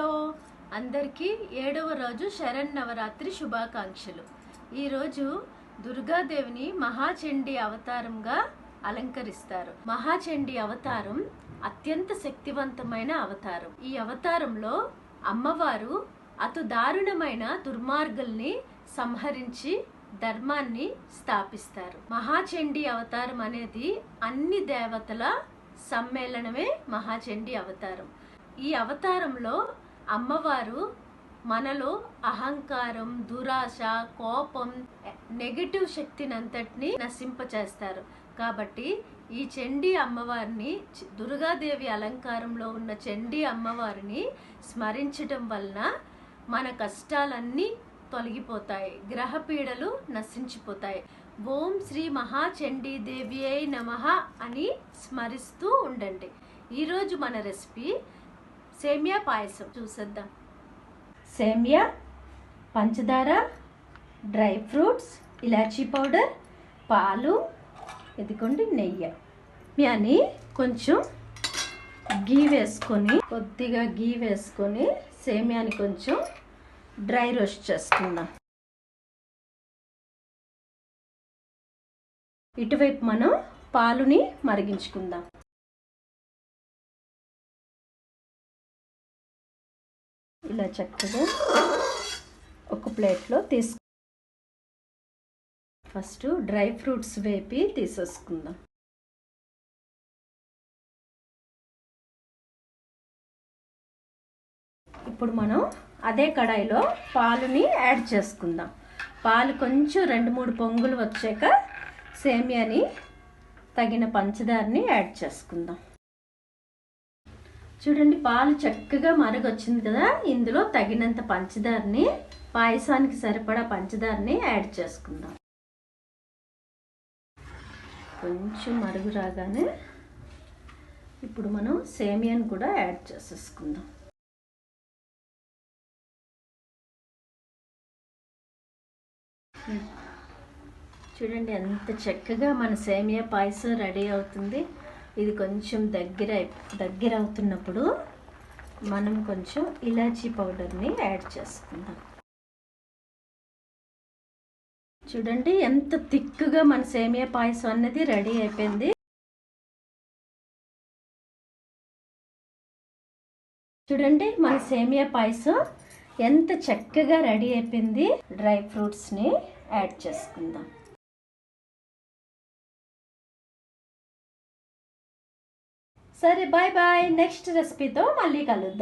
Hello అందరికీ 7వ రోజు శరన్నవరాత్రి శుభాకాంక్షలు. ఈరోజు దుర్గాదేవిని మహాచండీ అవతారంగా అలంకరిస్తారు. మహాచండీ అవతారం అత్యంత శక్తివంతమైన అవతారం. ఈ అవతారంలో అమ్మవారు అటు దారుణమైన దుర్మార్గుల్ని సంహరించి ధర్మాన్ని స్థాపిస్తారు. మహాచండీ అవతారం అనేది అన్ని దేవతల సమ్మేళనమే మహాచండీ అవతారం. ఈ అవతారంలో అమ్మవారు మనలో అహంకారం, దురాశ, కోపం, నెగటివ్ శక్తిని అంతటిని నశింపచేస్తారు. కాబట్టి ఈ చండీ అమ్మవారిని, దుర్గాదేవి అలంకారంలో ఉన్న చండీ అమ్మవారిని స్మరించటం వలన మన కష్టాలన్నీ తొలగిపోతాయి, గ్రహ పీడలు నశించిపోతాయి. ఓం శ్రీ మహాచండీ దేవియే నమః అని స్మరిస్తూ ఉండండి. ఈరోజు మన రెసిపీ సేమియా పాయసం చూసేద్దాం. సేమియా, పంచదార, డ్రై ఫ్రూట్స్, ఇలాచీ పౌడర్, పాలు, ఇదిగోండి నెయ్యి అని కొంచెం గీ వేసుకొని, కొద్దిగా గీ వేసుకొని సేమియాని కొంచెం డ్రై రోస్ట్ చేసుకుందాం. ఇటువైపు మనం పాలుని మరిగించుకుందాం. ఇలా చక్కగా ఒక ప్లేట్లో ఫస్ట్ డ్రై ఫ్రూట్స్ వేపి తీసేసుకుందాం. ఇప్పుడు మనం అదే కడాయిలో పాలుని యాడ్ చేసుకుందాం. పాలు కొంచెం 2-3 పొంగులు వచ్చాక సేమియాని, తగిన పంచదారని యాడ్ చేసుకుందాం. చూడండి, పాలు చక్కగా మరగొచ్చింది కదా. ఇందులో తగినంత పంచదారని, పాయసానికి సరిపడా పంచదారని యాడ్ చేసుకుందాం. కొంచెం మరుగు రాగానే ఇప్పుడు మనం సేమియాని కూడా యాడ్ చేసేసుకుందాం. చూడండి ఎంత చక్కగా మన సేమియా పాయసం రెడీ అవుతుంది. ఇది కొంచెం దగ్గర అవుతున్నప్పుడు మనం కొంచెం ఇలాచీ పౌడర్ని యాడ్ చేసుకుందాం. చూడండి ఎంత థిక్గా మన సేమియా పాయసం అన్నది రెడీ అయిపోయింది. చూడండి మన సేమియా పాయసం ఎంత చక్కగా రెడీ అయిపోయింది. డ్రై ఫ్రూట్స్ని యాడ్ చేసుకుందాం. సరే, బాయ్ బాయ్. నెక్స్ట్ రెసిపీతో మళ్ళీ కలుద్దాం.